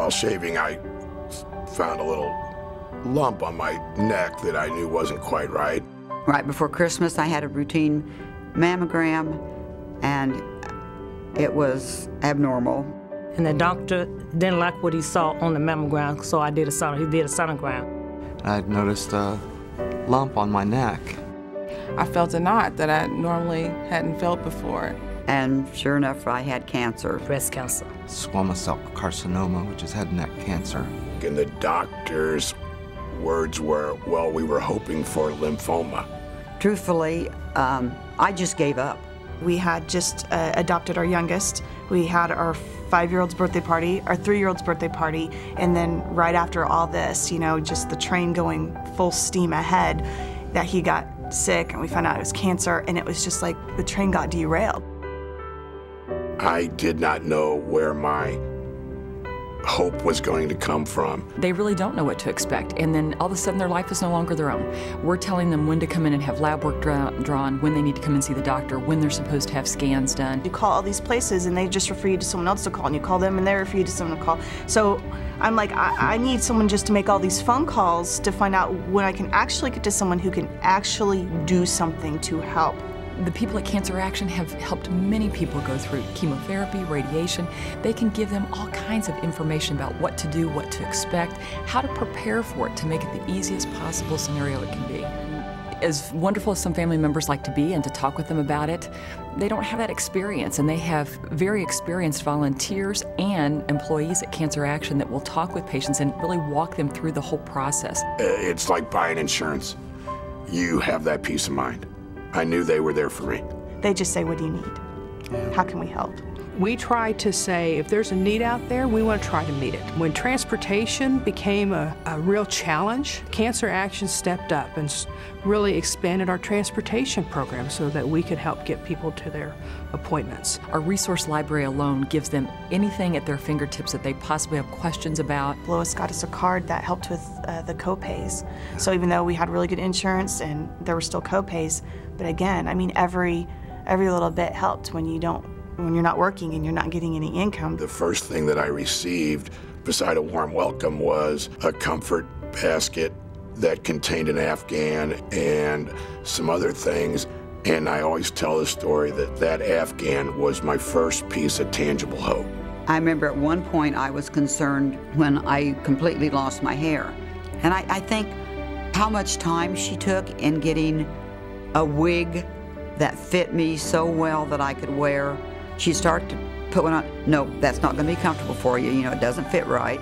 While shaving, I found a little lump on my neck that I knew wasn't quite right. Right before Christmas, I had a routine mammogram, and it was abnormal. And the doctor didn't like what he saw on the mammogram, so he did a sonogram. I noticed a lump on my neck. I felt a knot that I normally hadn't felt before. And sure enough, I had cancer. Breast cancer. Squamous cell carcinoma, which is head and neck cancer. And the doctor's words were, well, we were hoping for lymphoma. Truthfully, I just gave up. We had just adopted our youngest. We had our 5-year-old's birthday party, our 3-year-old's birthday party, and then right after all this, you know, just the train going full steam ahead, that he got sick and we found out it was cancer, and it was just like the train got derailed. I did not know where my hope was going to come from. They really don't know what to expect, and then all of a sudden their life is no longer their own. We're telling them when to come in and have lab work drawn, when they need to come and see the doctor, when they're supposed to have scans done. You call all these places and they just refer you to someone else to call, and you call them and they refer you to someone to call. So I'm like, I need someone just to make all these phone calls to find out when I can actually get to someone who can actually do something to help. The people at Cancer Action have helped many people go through chemotherapy, radiation. They can give them all kinds of information about what to do, what to expect, how to prepare for it to make it the easiest possible scenario it can be. As wonderful as some family members like to be and to talk with them about it, they don't have that experience, and they have very experienced volunteers and employees at Cancer Action that will talk with patients and really walk them through the whole process. It's like buying insurance. You have that peace of mind. I knew they were there for me. They just say, what do you need? How can we help? We try to say, if there's a need out there, we want to try to meet it. When transportation became a real challenge, Cancer Action stepped up and really expanded our transportation program so that we could help get people to their appointments. Our resource library alone gives them anything at their fingertips that they possibly have questions about. Lois got us a card that helped with the co-pays. So even though we had really good insurance and there were still co-pays, but again, I mean, every little bit helped when you're not working and you're not getting any income. The first thing that I received, beside a warm welcome, was a comfort basket that contained an Afghan and some other things. And I always tell the story that that Afghan was my first piece of tangible hope. I remember at one point I was concerned when I completely lost my hair. And I think how much time she took in getting a wig that fit me so well that I could wear. She'd start to put one on, no, that's not going to be comfortable for you, you know, it doesn't fit right.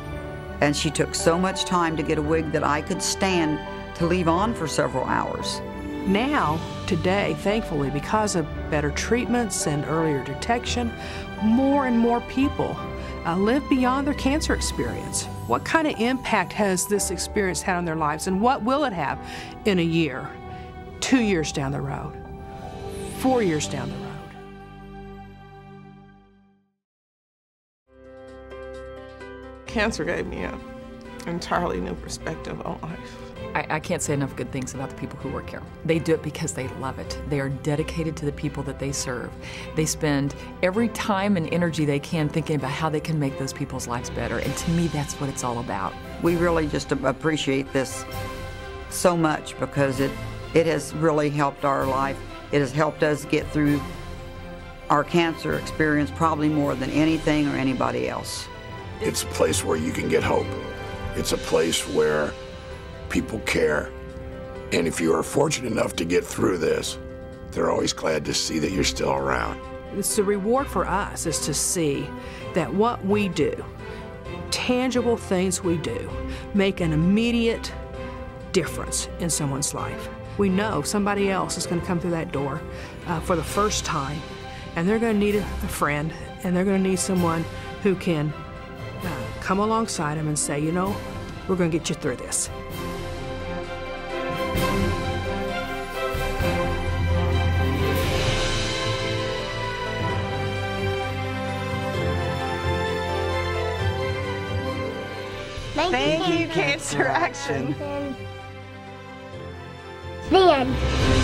And she took so much time to get a wig that I could stand to leave on for several hours. Now, today, thankfully, because of better treatments and earlier detection, more and more people live beyond their cancer experience. What kind of impact has this experience had on their lives, and what will it have in a year, 2 years down the road, 4 years down the road? Cancer gave me an entirely new perspective on life. I can't say enough good things about the people who work here. They do it because they love it. They are dedicated to the people that they serve. They spend every time and energy they can thinking about how they can make those people's lives better. And to me, that's what it's all about. We really just appreciate this so much because it has really helped our life. It has helped us get through our cancer experience probably more than anything or anybody else. It's a place where you can get hope. It's a place where people care. And if you are fortunate enough to get through this, they're always glad to see that you're still around. It's the reward for us is to see that what we do, tangible things we do, make an immediate difference in someone's life. We know somebody else is going to come through that door for the first time, and they're going to need a friend, and they're going to need someone who can come alongside them and say, you know, we're going to get you through this. Thank you, Cancer Action. The end.